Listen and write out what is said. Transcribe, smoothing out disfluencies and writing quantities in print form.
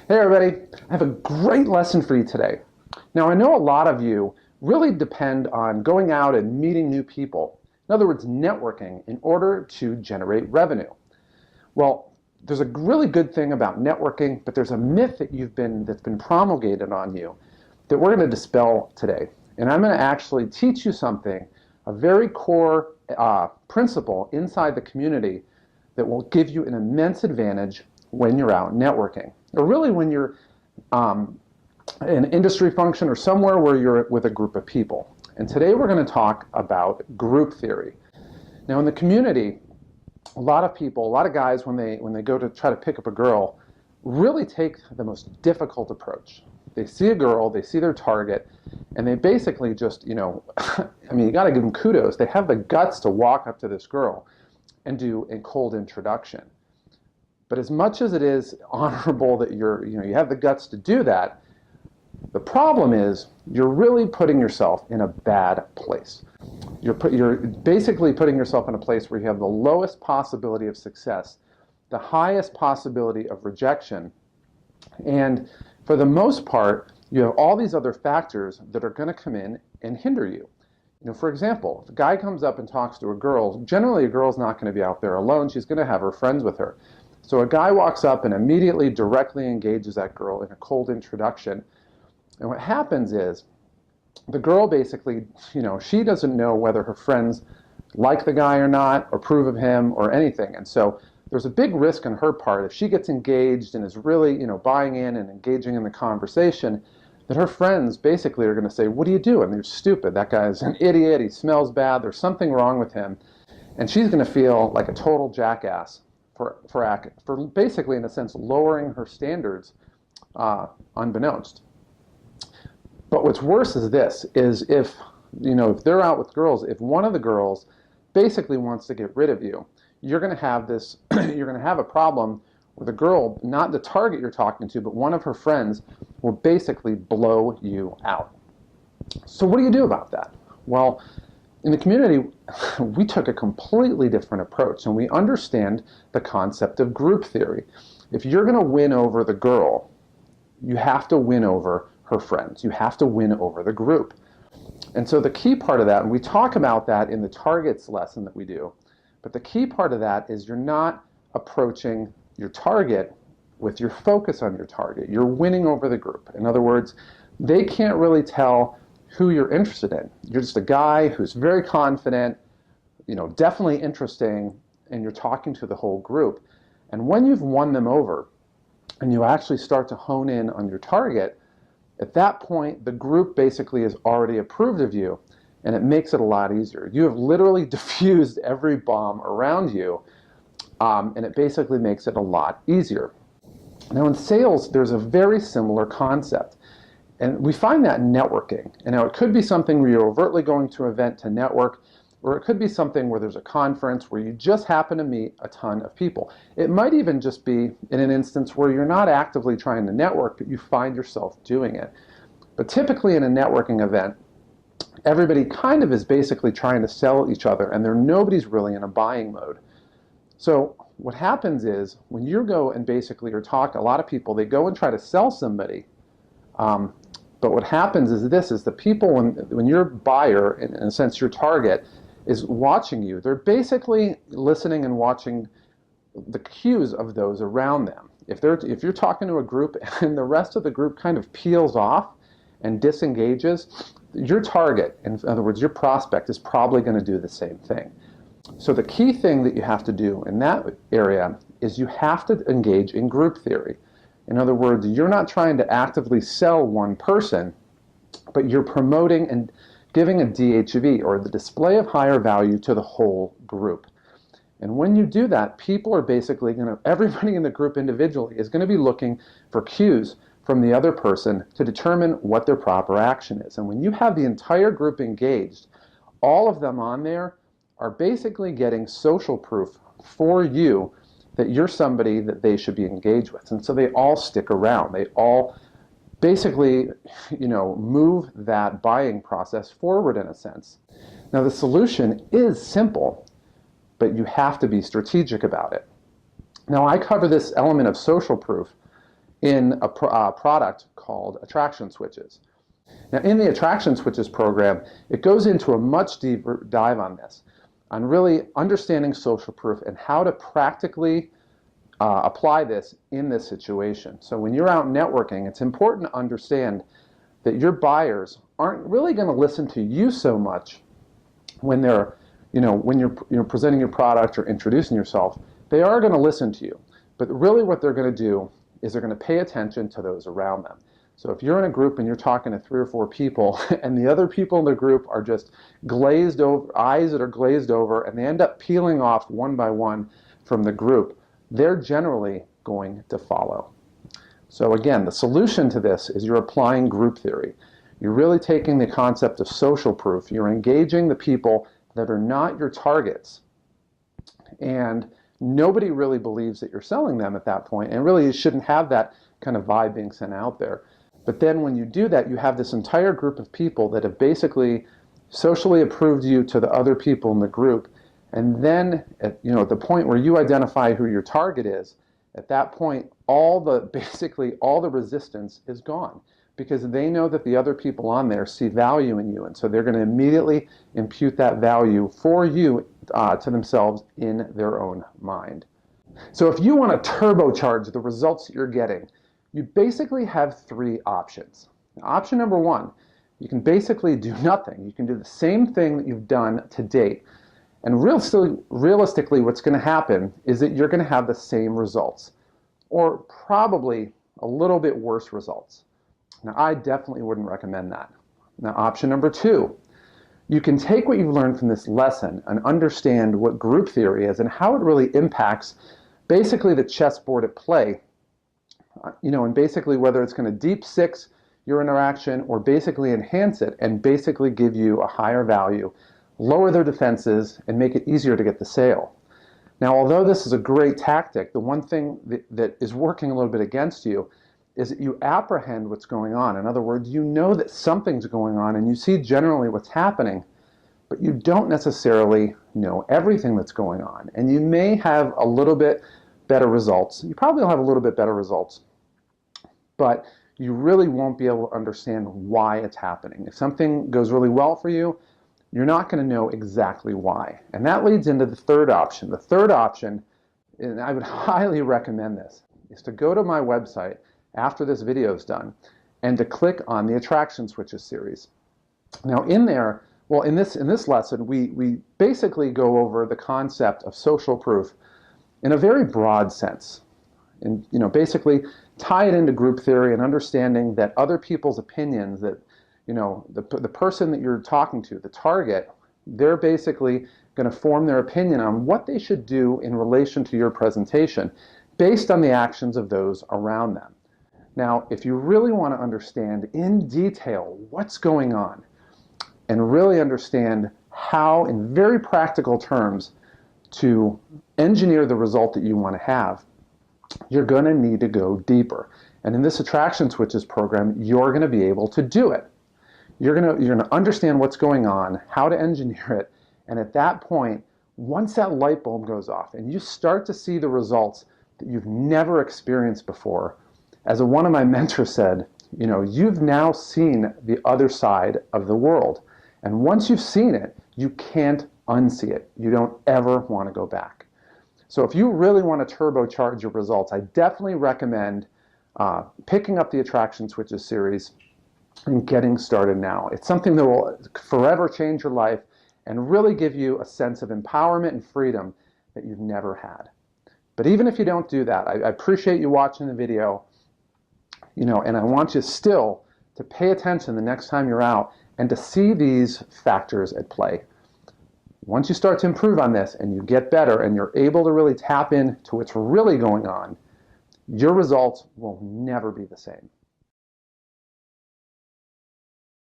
Hey everybody, I have a great lesson for you today. Now I know a lot of you really depend on going out and meeting new people. In other words, networking in order to generate revenue. Well, there's a really good thing about networking, but there's a myth that's been promulgated on you that we're going to dispel today. And I'm going to actually teach you something, a very core principle inside the community that will give you an immense advantage when you're out networking, or really when you're in an industry function or somewhere where you're with a group of people. And today we're going to talk about group theory. Now in the community, a lot of people, a lot of guys, when they go to try to pick up a girl, really take the most difficult approach. They see a girl, they see their target, and they basically just, I mean, you got to give them kudos. They have the guts to walk up to this girl and do a cold introduction. But as much as it is honorable that you have the guts to do that, the problem is you're really putting yourself in a bad place. You're basically putting yourself in a place where you have the lowest possibility of success, the highest possibility of rejection, and for the most part, you have all these other factors that are going to come in and hinder you. For example, if a guy comes up and talks to a girl, generally a girl's not going to be out there alone. She's going to have her friends with her. So a guy walks up and immediately directly engages that girl in a cold introduction. And what happens is the girl basically, she doesn't know whether her friends like the guy or not, or approve of him or anything. And so there's a big risk on her part if she gets engaged and is really, buying in and engaging in the conversation, that her friends basically are going to say, "What are you doing? You're stupid. That guy's an idiot. He smells bad. There's something wrong with him." And she's going to feel like a total jackass for basically, in a sense, lowering her standards unbeknownst. But what's worse is this, is if they're out with girls, if one of the girls basically wants to get rid of you, you're going to have this, you're going to have a problem where the girl, not the target you're talking to, but one of her friends will basically blow you out. So what do you do about that? Well, in the community, we took a completely different approach, and we understand the concept of group theory. If you're going to win over the girl, you have to win over her friends. You have to win over the group. And so the key part of that, and we talk about that in the targets lesson that we do, but the key part of that is you're not approaching your target with your focus on your target. You're winning over the group. In other words, they can't really tell who you're interested in. You're just a guy who's very confident, definitely interesting, and you're talking to the whole group. And when you've won them over and you actually start to hone in on your target, at that point, the group basically is already approved of you, and it makes it a lot easier. You have literally diffused every bomb around you, and it basically makes it a lot easier. Now in sales, there's a very similar concept. And we find that in networking. And now it could be something where you're overtly going to an event to network, or it could be something where there's a conference where you just happen to meet a ton of people. It might even just be in an instance where you're not actively trying to network, but you find yourself doing it. But typically in a networking event, everybody kind of is basically trying to sell each other, and nobody's really in a buying mode. So what happens is when you go and basically are talking, a lot of people, they go and try to sell somebody. But what happens is the people, when your buyer, in a sense your target, is watching you, they're basically listening and watching the cues of those around them. If you're talking to a group and the rest of the group kind of peels off and disengages, your target, in other words your prospect, is probably going to do the same thing. So the key thing that you have to do in that area is you have to engage in group theory. In other words, you're not trying to actively sell one person, but you're promoting and giving a DHV, or the display of higher value, to the whole group. And when you do that, people are basically everybody in the group individually is going to be looking for cues from the other person to determine what their proper action is. And when you have the entire group engaged, all of them on there are basically getting social proof for you that you're somebody that they should be engaged with. And so they all stick around. They all basically, move that buying process forward in a sense. Now the solution is simple, but you have to be strategic about it. Now I cover this element of social proof in a product called Attraction Switches. Now, in the Attraction Switches program, it goes into a much deeper dive on this, on really understanding social proof and how to practically apply this in this situation. So when you're out networking, it's important to understand that your buyers aren't really going to listen to you so much when they're, when you're presenting your product or introducing yourself. They are going to listen to you, but really what they're going to do is they're going to pay attention to those around them. So if you're in a group and you're talking to 3 or 4 people and the other people in the group are just glazed over, eyes that are glazed over, and they end up peeling off one by one from the group, they're generally going to follow. So again, the solution to this is you're applying group theory. You're really taking the concept of social proof. You're engaging the people that are not your targets. And nobody really believes that you're selling them at that point, and really you shouldn't have that kind of vibe being sent out there. But then when you do that, you have this entire group of people that have basically socially approved you to the other people in the group. And then at the point where you identify who your target is, at that point, basically all the resistance is gone, because they know that the other people on there see value in you. And so they're going to immediately impute that value for you to themselves in their own mind. So if you want to turbocharge the results that you're getting, you basically have 3 options. Option number 1, you can basically do nothing. You can do the same thing that you've done to date. And realistically, what's going to happen is that you're going to have the same results, or probably a little bit worse results. Now, I definitely wouldn't recommend that. Now, option number 2, you can take what you've learned from this lesson and understand what group theory is and how it really impacts basically the chessboard at play. And basically whether it's going to deep six your interaction or basically enhance it and basically give you a higher value, lower their defenses, and make it easier to get the sale. Now, although this is a great tactic, the one thing that is working a little bit against you is that you apprehend what's going on. In other words, you know that something's going on and you see generally what's happening, but you don't necessarily know everything that's going on. And you may have a little bit better results. You probably will have a little bit better results, but you really won't be able to understand why it's happening. If something goes really well for you, you're not going to know exactly why. And that leads into the third option. The third option, and I would highly recommend this, is to go to my website after this video is done and to click on the Attraction Switches series. Now in there, well, in this lesson, we basically go over the concept of social proof in a very broad sense, and basically tie it into group theory and understanding that other people's opinions, that the person that you're talking to, the target, they're basically going to form their opinion on what they should do in relation to your presentation based on the actions of those around them. Now, if you really want to understand in detail what's going on and really understand how, in very practical terms, to engineer the result that you want to have, you're going to need to go deeper. And in this Attraction Switches program, you're going to be able to do it. You're going to understand what's going on, how to engineer it, and at that point, once that light bulb goes off and you start to see the results that you've never experienced before, as one of my mentors said, you've now seen the other side of the world. And once you've seen it, you can't unsee it. You don't ever want to go back. So if you really want to turbocharge your results, I definitely recommend picking up the Attraction Switches series and getting started now. It's something that will forever change your life and really give you a sense of empowerment and freedom that you've never had. But even if you don't do that, I appreciate you watching the video, and I want you still to pay attention the next time you're out and to see these factors at play. Once you start to improve on this and you get better and you're able to really tap into what's really going on, your results will never be the same.